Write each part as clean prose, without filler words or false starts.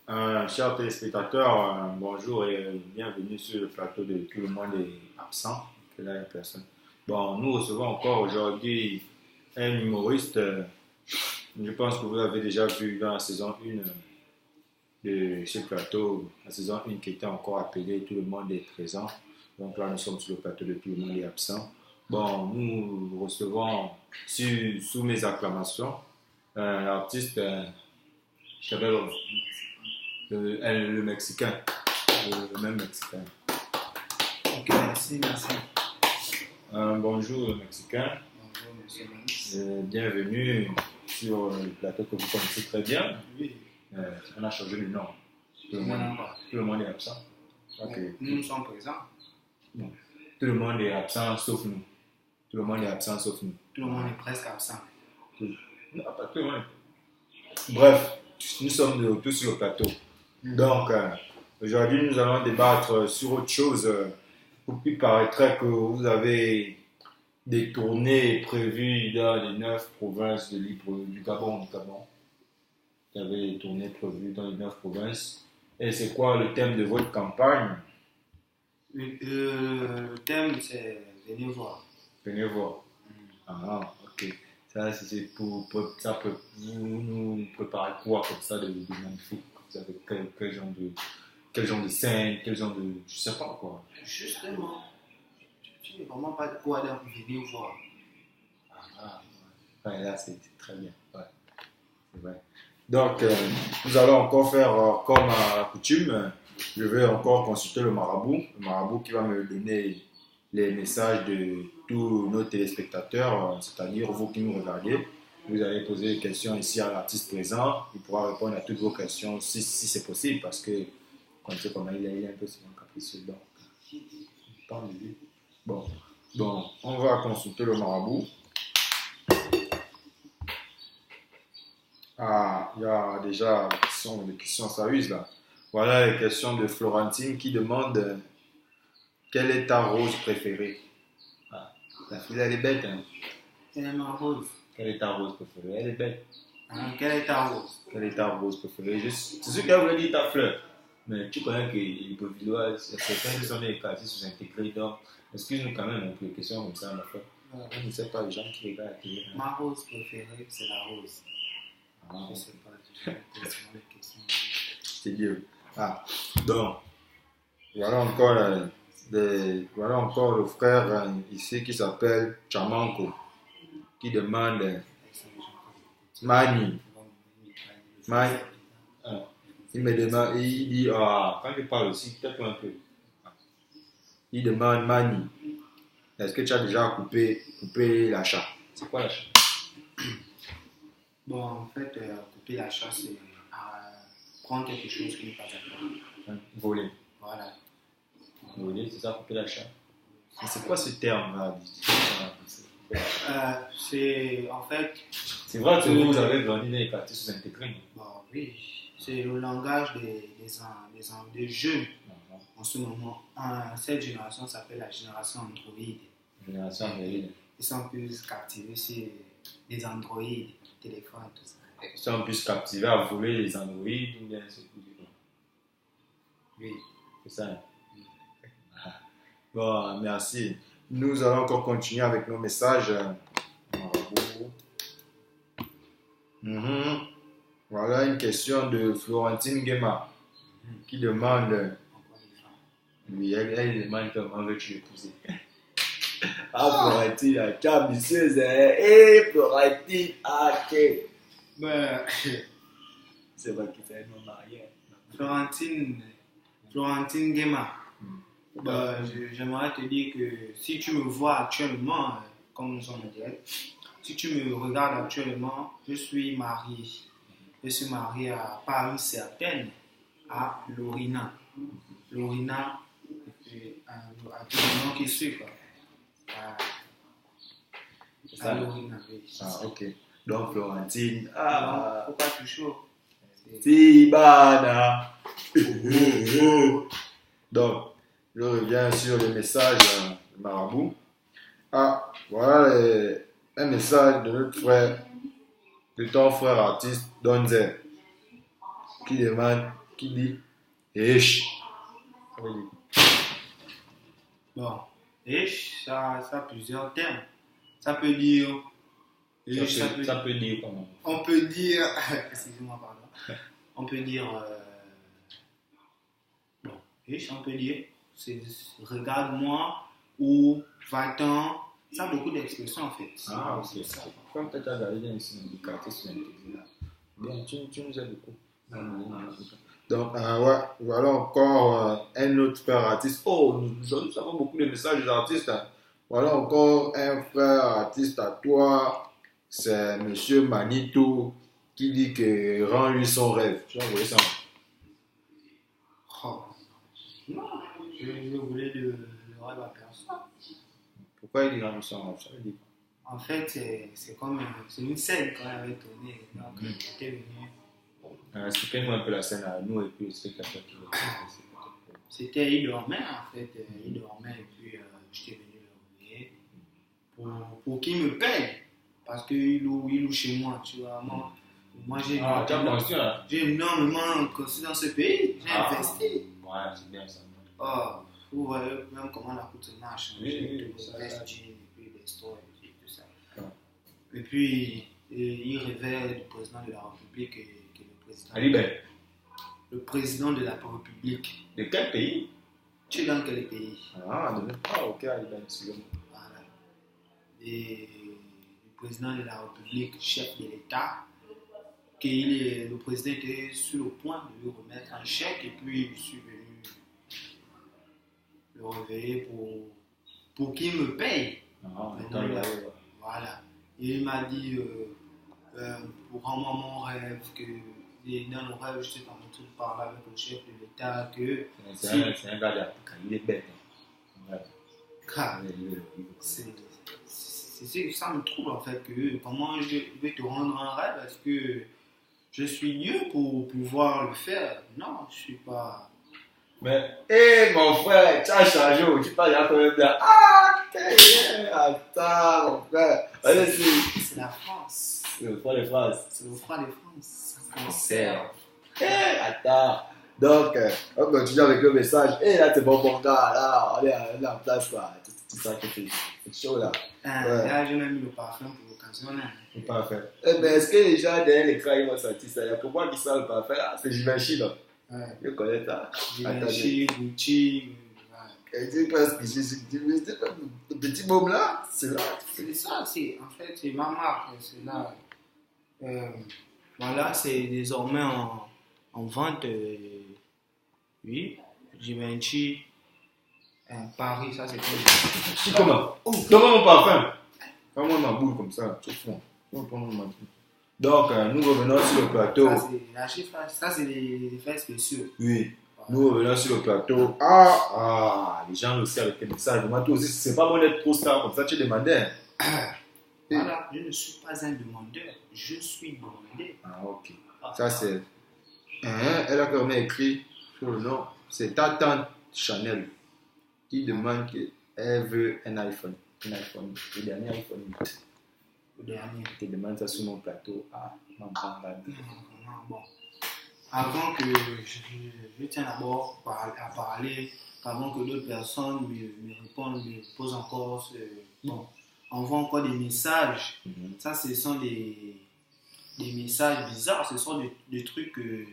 Chers téléspectateurs, bonjour et bienvenue sur le plateau de Tout le monde est absent, que là, il y a personne. Bon, nous recevons encore aujourd'hui un humoriste. Je pense que vous l'avez déjà vu dans la saison 1 de ce plateau, la saison 1 qui était encore appelée Tout le monde est présent. Donc là, nous sommes sur le plateau de Tout le monde est absent. Bon, nous recevons sous mes acclamations l'artiste, je s'appelle le Mexicain, le même Mexicain. Ok, merci. Bonjour le Mexicain. Bonjour, monsieur Bienvenue sur le plateau que vous connaissez très bien. Oui. On a changé le nom. Tout Non. le monde est absent. Ok. Nous sommes présents. Bon. Tout le monde est absent sauf nous. Tout le monde est absent sauf nous. Tout le monde est presque absent. Non, pas tout le monde. Bref, nous sommes de retour sur le plateau. Donc, aujourd'hui, nous allons débattre sur autre chose. Il paraîtrait que vous avez des tournées prévues dans les 9 provinces du Gabon. Vous avez des tournées prévues dans les 9 provinces. Et c'est quoi le thème de votre campagne? Le thème, c'est venez voir. Venez voir. Ah, ok. Ça, c'est ça peut nous préparer quoi comme ça de magnifique? Vous avez quel genre de scène, quel genre de. Je sais pas quoi. Justement, tu n'as vraiment pas de quoi donc venir voir. Ouais, là, c'est très bien. Ouais, c'est vrai. Donc, nous allons encore faire comme à la coutume. Je vais encore consulter le marabout qui va me donner les messages de tous nos téléspectateurs, c'est-à-dire vous qui nous regardez. Vous allez poser des questions ici à l'artiste présent. Il pourra répondre à toutes vos questions si c'est possible, parce que, comme c'est comme il est un peu souvent capricieux. Donc, parle de lui. Bon, on va consulter le marabout. Ah, il y a déjà des questions sérieuses là. Voilà les questions de Florentine qui demande quelle est ta rose préférée? Ah, la fille elle est bête, hein. Quelle est ma rose? Quelle est ta rose préférée? Elle est bête. Quelle est ta rose? Quelle est ta rose préférée? C'est sûr qu'elle voulait dire ta fleur. Mais tu connais que les Beauvillois, certains qui sont des quartiers sous-intégrés, donc excuse-nous quand même pour les questions comme ça, ma fleur. Je ne sais pas, les gens qui regardent la télé. Ma rose préférée, c'est la rose. Ah, Je ne sais pas, je vais poser les questions. c'est Dieu. Ah, donc, voilà encore, voilà encore le frère ici qui s'appelle Chamanko, qui demande Mani. Mani. Il me demande, il dit, quand je parle aussi, peut-être un peu. Il demande Mani, est-ce que tu as déjà coupé l'achat? C'est quoi l'achat? Bon, en fait, couper la chasse, c'est prendre quelque chose qui n'est pas à toi. Voler. Voilà. Voler, c'est ça, couper l'achat. Mais c'est quoi ce terme-là? C'est en fait. C'est vrai que vous avez grandi dans les quartiers sous-intégrés. Bon, oui, c'est le langage des jeunes en ce moment. Cette génération s'appelle la génération Android. Génération Android. Ils sont plus captivés sur les Android, téléphones, tout ça. Ils sont plus captivés à voler les Android ou bien c'est tout. Oui. C'est ça. Bon, merci. Nous allons encore continuer avec nos messages. Voilà une question de Florentine Guéma qui demande. Oui, elle demande comment veux-tu l'épouser? Ah, Florentine, tu es ambitieuse, hein? Hé, Florentine, ok. Ben, c'est vrai qu'il fait un nom marié. Florentine Guéma. J'aimerais te dire que si tu me vois actuellement, comme nous sommes en direct, si tu me regardes actuellement, je suis marié. Je suis marié par une certaine, à Lorina. Lorina, à tout le monde qui suit, quoi. À Lorina, oui. Ah, ok. Donc, Florentine. Faut pas toucher. Tibana. Donc, je reviens sur le message de Marabout. Ah, voilà un message de notre frère, de ton frère artiste Donzel, qui demande qui dit Esh. Ça veut dire. Bon, et ça a plusieurs termes. Ça peut dire. Ça peut dire comment? On peut dire. Excusez-moi, pardon. On peut dire. Bon, et on peut dire. Regarde-moi ou va-t'en. Ça a beaucoup d'expressions en fait. Ah, ok. Comme tu as regardé ici, indicateur sur l'intégration. Bien, tu nous aides beaucoup. Donc, ouais, voilà encore un autre frère artiste. Oh, nous avons beaucoup de messages des artistes. Hein. Voilà encore un frère artiste à toi. C'est Monsieur Manito qui dit que rends-lui son rêve. Tu as envoyé ça? Oh. Non, je voulais le rêve à personne. Pourquoi il dit rends-lui son rêve? Ça veut dire quoi? En fait, c'est comme une scène quand il avait tourné. Donc, il était venu. expliquez-nous un peu la scène à nous et puis le spectateur qui veut. C'était, il dormait en fait. Il dormait et puis j'étais venu le réveiller pour qu'il me paye. Parce qu'il loue chez moi, tu vois. Moi j'ai énormément construit dans ce pays. J'ai investi. Ouais, c'est bien ça. Oh, vous voyez même comment la route marche. Oui, et puis les stores et tout ça. Et puis, il rêvait du président de la République qui est le président. Alibert. Le président de la République. De quel pays? Tu es dans quel pays? Ok, Alibert, c'est bon. Voilà. Et le président de la République, chef de l'État, le président était sur le point de lui remettre un chèque et puis je suis venu le réveiller pour qu'il me paye. Voilà. Et il m'a dit pour rendre mon rêve, dans le rêve, je suis en train de parler avec le chef de l'État que. C'est un gars d'Afrique, il est bête. Ça me trouble en fait que comment je vais te rendre un rêve, est-ce que je suis Dieu pour pouvoir le faire? Non, je suis pas. Mais, mon frère, tu as changé, tu parles un peu bien. Attends, mon frère. C'est la France. C'est le froid de France. C'est le froid de France. Attends. Donc, on continue avec le message. Là, c'est bon, gars. Là, on est en place, quoi. Tu sens que c'est chaud, là. Là, j'ai même mis le parfum pour l'occasion. Le parfum. Est-ce que les gens derrière l'écran, ils vont sentir ça? Il y a pour moi qui sent le parfum. C'est Givenchy, là. Je connais ça. Givenchy, Gucci. Tu penses que ce petit môme là, c'est là. C'est ça, en fait, c'est ma marque. C'est là. Voilà, c'est désormais en vente. Oui, Givenchy. Paris, ça c'est quoi? C'est comment? Comment mon parfum? Comment ma boule comme ça? C'est fond. Donc, nous revenons sur le plateau. Ça, c'est les effets spéciaux. Oui. Voilà. Nous revenons sur le plateau. Les gens aussi avec les messages. Moi, toi aussi, c'est pas bon d'être trop star comme ça, tu demandais. Voilà, je ne suis pas un demandeur, je suis demandé. Ok. Ça, c'est. Elle a quand même écrit sur le nom. C'est ta tante Chanel qui demande qu'elle veut un iPhone. Le dernier iPhone 8. Le dernier. Tu demandes ça sur mon plateau. Bon. Avant que je tiens d'abord à parler, avant que d'autres personnes me répondent, me posent encore, envoient encore des messages. Ça, ce sont des messages bizarres, ce sont des trucs que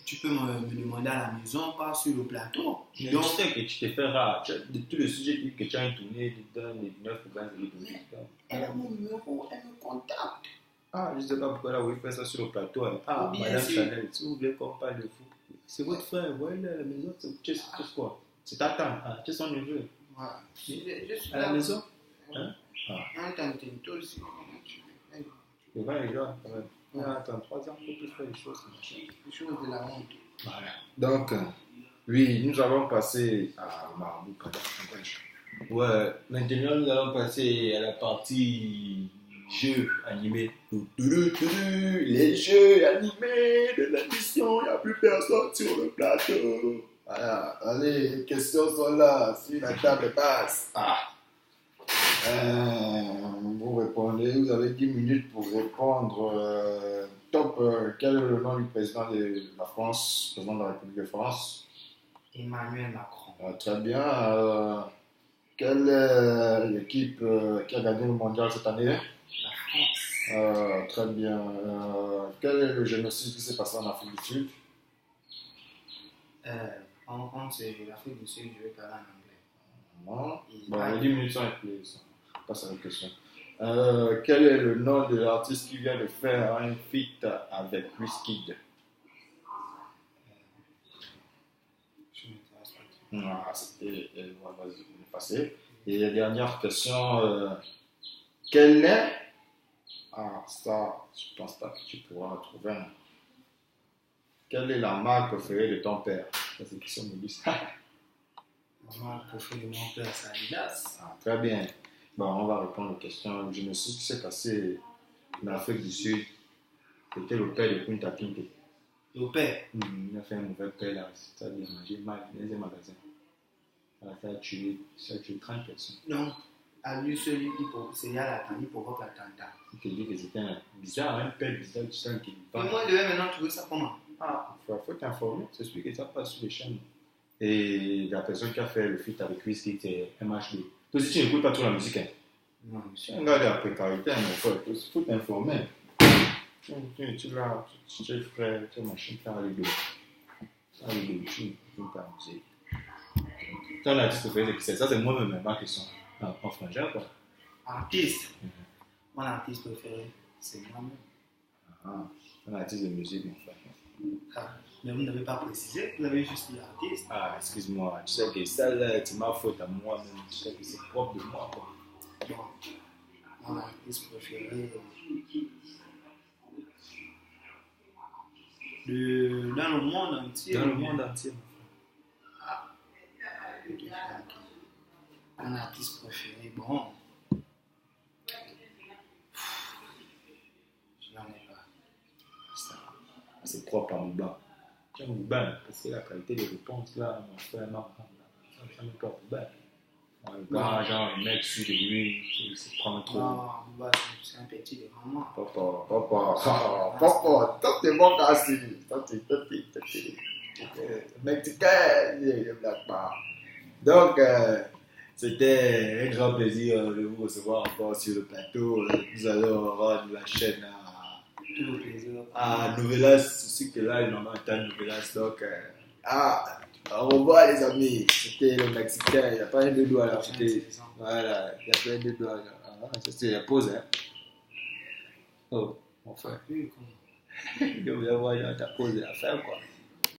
tu peux me demander à la maison, pas sur le plateau. Donc, je sais que tu te fais rare. De tous les sujets que tu as tourné, dans les 9 ou 20 minutes. Elle a mon numéro, elle me contacte. Je ne sais pas pourquoi là, vous fait ça sur le plateau. Madame Chanel, si vous voulez qu'on parle de vous, c'est votre frère, voyez-le à la maison, c'est quoi? C'est ta tante, tu es son neveu. Voilà. À la maison? Un tantôt aussi. C'est vrai, les gars, quand même. Il y a 33 ans, il faut plus faire des choses. Les choses de la honte. Voilà. Donc, oui, nous allons passer à Marabout. Ouais, maintenant nous allons passer à la partie jeux animés. Les jeux animés de l'émission, il n'y a plus personne sur le plateau. Voilà, allez, les questions sont là, si la table passe. Vous répondez, vous avez 10 minutes pour répondre top, quel est le nom du président de la France, président de la République de France? Emmanuel Macron. Très bien. Quelle est l'équipe qui a gagné le mondial cette année? La France. Très bien. Quel est le génocide qui s'est passé en Afrique du Sud? En compte, c'est l'Afrique du Sud, je vais parler en anglais. Non. Et Bon, là, les 10 minutes sont écoulées. On passe à la question. Quel est le nom de l'artiste qui vient de faire un feat avec Wizkid? je m'intéresse pas trop. Ah, c'était. Vas-y, on est passé. Et la dernière question. Quel est. Ah, ça, je pense pas que tu pourras retrouver. Quelle est la marque préférée de ton père? Ça, c'est une question de bus. Maman, le profil de mon père, c'est Adidas. Ah, très bien. Bon, on va répondre aux questions. Je me suis dit ce qui s'est passé en Afrique du Sud. C'était le père de Kunta Kinte. Le père. Il a fait un mauvais père là. Ça a mangé mal dans un magasin. Ça a tué 30 personnes. Donc, à lui seul, c'est là l'attente, il provoque l'attentat. Il te dit que c'était bizarre, un père bizarre, tu sens qu'il Mais moi, je devais maintenant trouver ça comment? Ah, il faut t'informer. C'est celui que ça passe sur les chaînes. Et la personne qui a fait le feat avec Wizkid, c'est MHD. Toi aussi, tu n'écoutes pas trop la musique. Hein? Non, monsieur. Un gars de la précarité, mon frère, il faut t'informer. Tu es frère, tu es machin, tu as les deux. Tu écoutes ta musique. Ton artiste préféré, c'est qui? Ça, c'est moi-même, ma question. En frangin, quoi. Artiste. Mon artiste préféré, c'est moi-même. Ah, un artiste de musique, mon frère. Ah, mais vous n'avez pas précisé, vous avez juste dit artiste. Ah, excuse-moi, tu sais que ça, là, c'est ma faute à moi-même. Tu sais que c'est propre de moi, quoi. Bon, mon artiste préféré. Dans le monde entier. Dans le monde entier. Ah, mon artiste préféré, bon. Je n'en ai pas. C'est propre à Mouba. Tu aimes Mouba, parce que la qualité des réponses, là, mon frère, non, ça me porte Mouba. Le gars, genre, un mec sur de lui, il se prend trop. Non, Mouba, c'est un petit de maman. Papa, toi, t'es bon dans ce livre. Toi, t'es mexicain, il est black bar. Donc, c'était un grand plaisir de vous recevoir encore sur le plateau. Nous allons rendre la chaîne Tout le plaisir. à Novelas. C'est que là, il en a un Novelas. Donc, au revoir les amis. C'était le Mexicain. Il n'y a pas un de doigts là. Voilà, il n'y a pas un de doigts là. C'était la pause, hein. Oh, mon frère. Oui, Je voulais voir ta pause à faire, quoi.